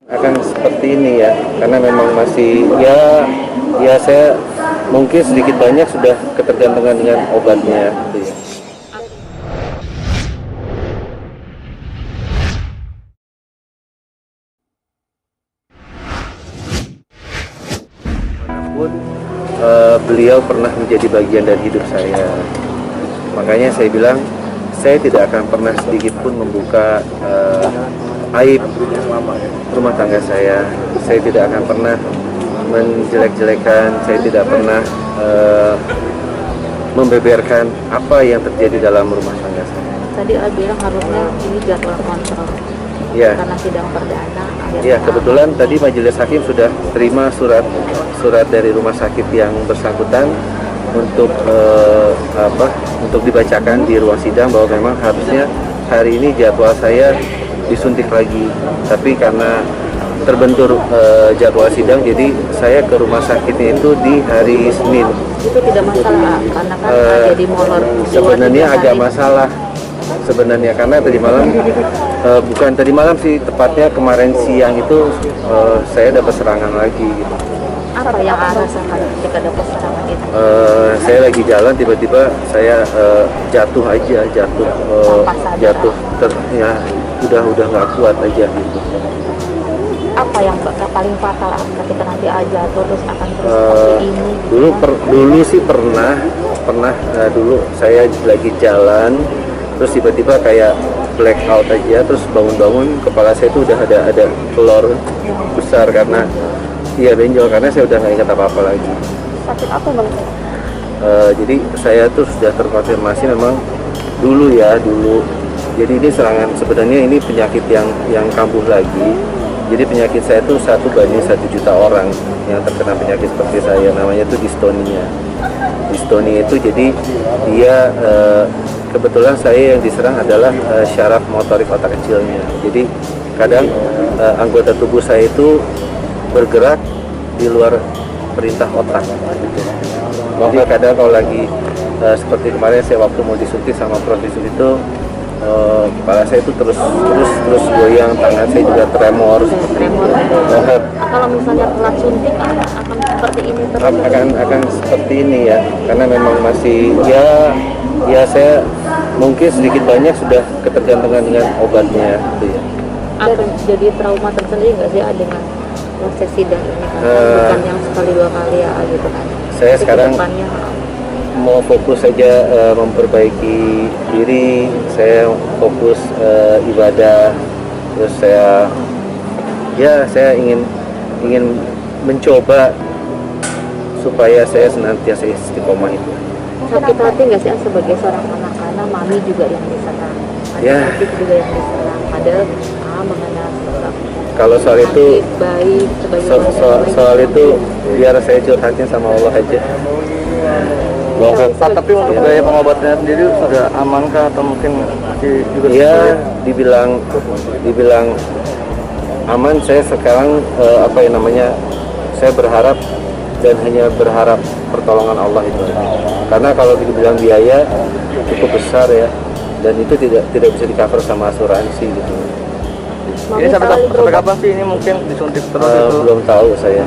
Akan seperti ini ya, karena memang masih ya saya mungkin sedikit banyak sudah ketergantungan dengan obatnya gitu ya. Pun beliau pernah menjadi bagian dari hidup saya. Makanya saya bilang saya tidak akan pernah sedikit pun membuka aib rumah tangga saya. Saya tidak akan pernah menjelek-jelekan, saya tidak pernah membeberkan apa yang terjadi dalam rumah tangga saya. Tadi bilang harusnya ini jadwal kontrol. Ya. Karena sidang perdana. Ya, kebetulan tadi majelis hakim sudah terima surat dari rumah sakit yang bersangkutan untuk untuk dibacakan di ruang sidang bahwa memang harusnya hari ini jadwal saya disuntik lagi, tapi karena terbentur jadwal sidang, jadi saya ke rumah sakitnya itu di hari Senin. Itu tidak masalah karena kan jadi molor. Sebenarnya agak masalah sebenarnya karena tadi malam bukan tadi malam sih, tepatnya kemarin siang itu saya dapat serangan lagi gitu. Apa yang rasakan ketika dapat serangan itu? Saya lagi jalan tiba-tiba saya jatuh aja, jatuh ya udah nggak kuat aja gitu. Apa yang paling fatal ketika nanti jatuh terus akan terus seperti ini? Dulu sih pernah dulu saya lagi jalan terus tiba-tiba kayak blackout aja, terus bangun-bangun kepala saya itu udah ada telur besar karena benjol, karena saya udah nggak ingat apa-apa lagi. Sakit apa bang? Jadi saya tuh sudah terkonfirmasi memang dulu. Jadi ini sebenarnya ini penyakit yang kambuh lagi. Jadi penyakit saya itu 1 banding 1 juta orang yang terkena penyakit seperti saya, namanya itu distonia. Distonia itu jadi dia kebetulan saya yang diserang adalah syaraf motorik otak kecilnya. Jadi kadang anggota tubuh saya itu bergerak di luar perintah otak. Gitu. Jadi kadang kalau lagi seperti kemarin saya waktu mau disuntik sama profesor itu kepala saya itu terus goyang, tangan saya juga tremor. Kalau misalnya telat suntik akan seperti ini terus? Akan seperti ini ya, karena memang masih ya saya mungkin sedikit banyak sudah ketergantungan dengan obatnya gitu ya. Akan jadi trauma tersendiri nggak sih dengan proses sidang ini kan? Bukan yang sekali 2 kali ya gitu kan? Saya sekarang mau fokus saja memperbaiki diri, saya fokus ibadah, terus saya ingin mencoba supaya saya senantiasa istiqomah itu. Sakit hati nggak sih sebagai seorang anak, karena mami juga yang diserang, adik juga yang diserang, padahal mengenal seorang. Kalau soal itu, baik, soal itu biar saya curhatin sama Allah aja. Tapi untuk biaya pengobatannya sendiri sudah amankah atau mungkin masih juga? Ya, dibilang aman. Saya sekarang saya berharap dan hanya berharap pertolongan Allah itu. Karena kalau dibilang biaya cukup besar ya, dan itu tidak bisa di-cover sama asuransi gitu. Ini sampai kapan sih ini mungkin disuntik terus itu? Belum tahu saya.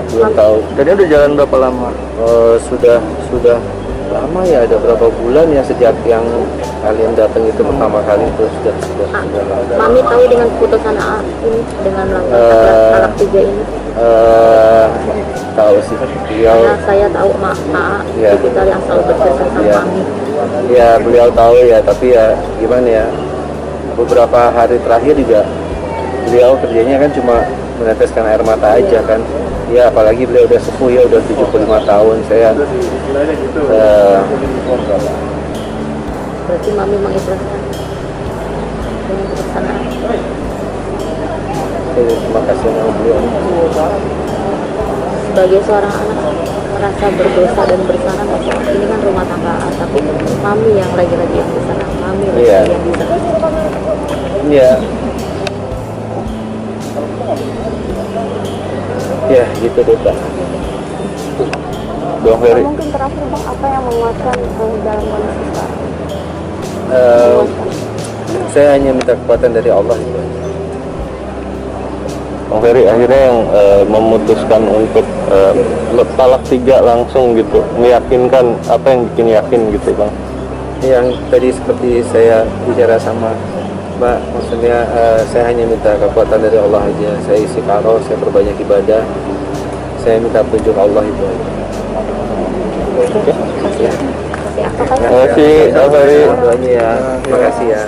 Belum tahu. Dan ini udah jalan berapa lama? Sudah lama ya, ada berapa bulan ya sejak yang kalian datang itu pertama kali itu sudah lama. Mami tahu dengan keputusan ini dengan anak 3 ini? Tahu sih. Karena saya tahu kita yang selalu bercerita sama Mami. Ya, beliau tahu ya, tapi ya gimana ya, beberapa hari terakhir juga beliau kerjanya kan cuma meneteskan air mata aja kan. Ya apalagi beliau udah sepuh ya, udah 75 tahun. Saya berarti Mami mengikhlaskan dengan pelaksanaan. Terima kasih sama beliau. Sebagai seorang anak merasa berdosa dan bersalah, ini kan rumah tangga, tapi Mami yang lagi-lagi yang diserang, Mami lagi yang diserang. Iya. Ya gitu deh Pak. Bang Ferry. Mungkin terakhir Bang, apa yang menguatkan dalam kondisi sekarang? Saya hanya minta kekuatan dari Allah. Bang Ferry akhirnya yang memutuskan untuk talak 3 langsung gitu, meyakinkan, apa yang bikin yakin gitu Bang? Yang tadi seperti saya bicara sama Mbak, maksudnya saya hanya minta kekuatan dari Allah aja. Saya istiqoroh, saya perbanyak ibadah, saya minta petunjuk Allah itu aja. Kasih apa kan? Terima kasih Bang Ferry. Doanya ya, makasih ya.